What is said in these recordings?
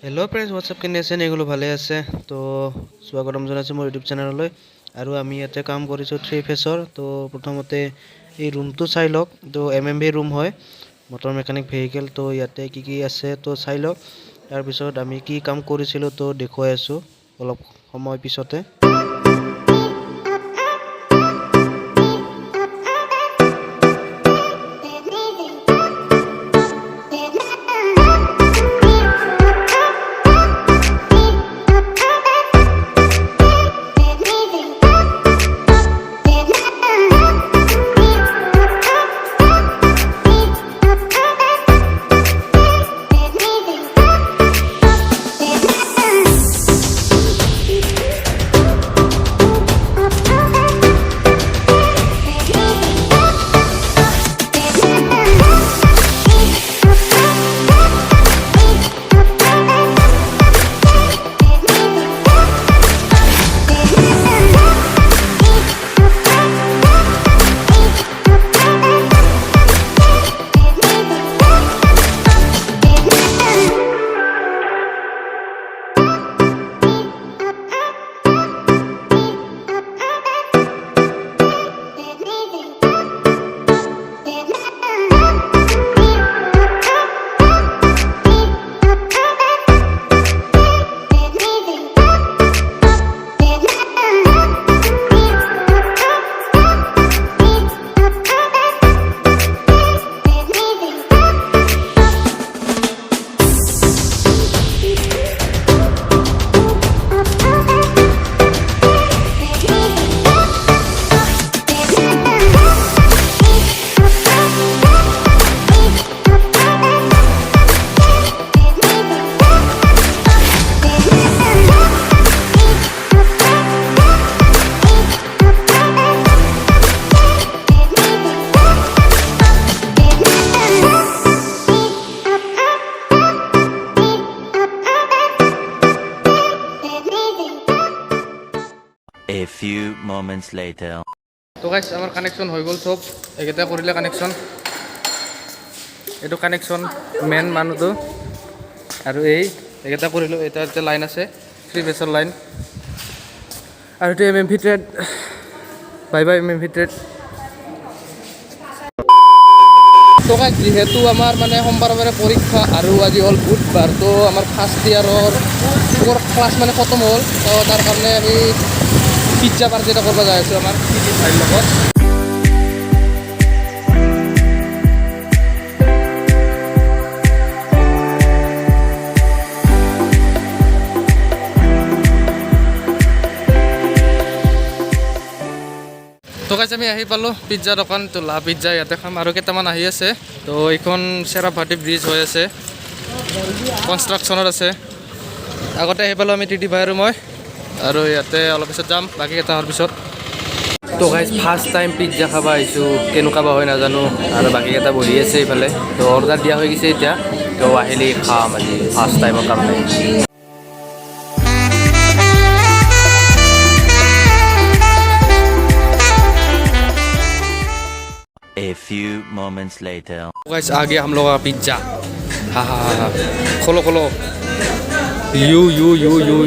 Hello' friends WhatsApp কেনে আছে এগুলো ভালে আছে তো স্বাগতম জনাইছোঁ মোৰ ইউটিউব চেনেললৈ আৰু আমি ইয়াতে কাম কৰিছোঁ থ্ৰী ফেচৰ তো প্ৰথমতে এই ৰুমটো চাই লওক তো এমএমভি ৰুম হয় মটৰ মেকানিক ভেহিকেল তো ইয়াতে কি আছে তো চাই লওক তাৰপিছত আমি কি কাম কৰিছিলোঁ তো দেখুৱাই আছোঁ অলপ সময় পিছতে A few moments later. তো গাইস আমার কানেকশন হয়ে গেল সব একেটা করিলে কানেকশন এটো কানেকশন মেন মানুটো আৰু এই একেটা কৰিলো এটা এটা লাইন আছে থ্ৰী ফেচৰ লাইন আৰু এটা MMV thread bye bye MMV thread তো গাইস যেহেতু আমাৰ মানে সোমবাৰে পৰীক্ষা আৰু আজি হ'ল বুধবাৰ তো আমাৰ ফাৰ্ষ্ট ইয়াৰৰ ক্লাছ মানে খতম হ'ল তো তাৰ কাৰণে আমি পিজ্জা পাৰ্টি এটা কৰিব যাই আছোঁ আমাৰ ভাইৰ লগত তো গাইছ আমি আহি পালোঁ পিজ্জা দোকান তো লা পিজ্জা ইয়াতে খাম আৰু কেইটামান আহি আছে তো এইখন চেৰাপহাটী ব্ৰিজ হৈ আছে কনষ্ট্ৰাকশ্যনত আছে আগতে আহি পালোঁ আমি টিটি ভাই আৰু মই আৰু ইয়াতে অলপ পিছত যাম বাকী এটা হোৱাৰ পিছত তো গাইজ ফাৰ্ষ্ট টাইম পিজ্জা খাব আহিছোঁ কেনেকুৱা বা হয় নাজানো আৰু বাকীকেইটা বহি আছে এইফালে তো অৰ্ডাৰ দিয়া হৈ গৈছে এতিয়া তো আহিলে খাম আজি ফাৰ্ষ্ট টাইমৰ কাৰণে A few moments later. Guys आ गया हम लोग का पिज्जा हाँ हाँ हाँ खोलो खोलो यू यू यू यू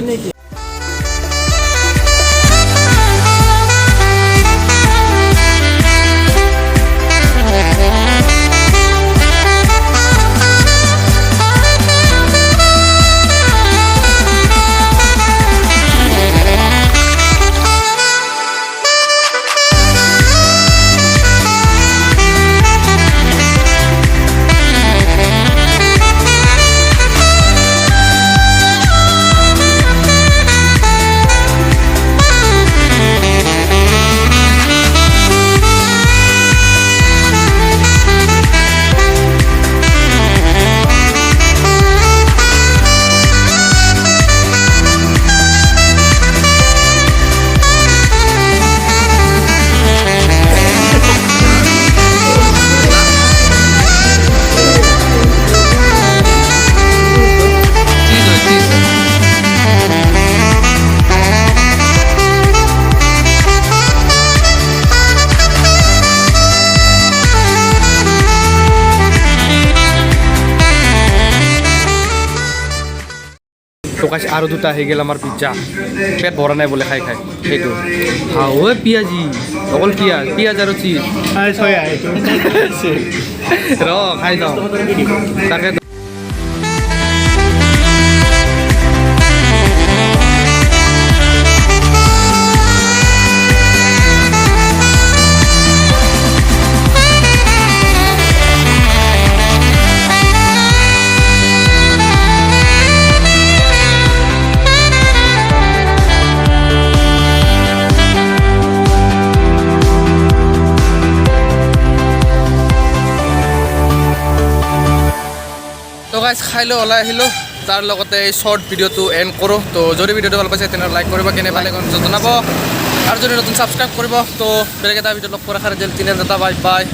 তো গাইছ আৰু দুটা আহি গ'ল আমাৰ পিজ্জা পেট ভৰা নাই বোলে খাই খাই সেইটো হাৱে পিঁয়াজি অকল পিঁয়াজ আৰু চিজ ৰ খাই যাওঁ তাকে তো গাইজ খাই লৈ ওলাই আহিলোঁ তাৰ লগতে এই শ্বৰ্ট ভিডিঅ'টো এণ্ড কৰোঁ তো যদি ভিডিঅ'টো ভাল পাইছে তেনেহ'লে লাইক কৰিব কেনে পালে জনাব আৰু যদি নতুন ছাবস্ক্ৰাইব কৰিব তো বেলেগ এটা ভিডিঅ' লগ কৰা খাৰ জেল 3 বাই বাই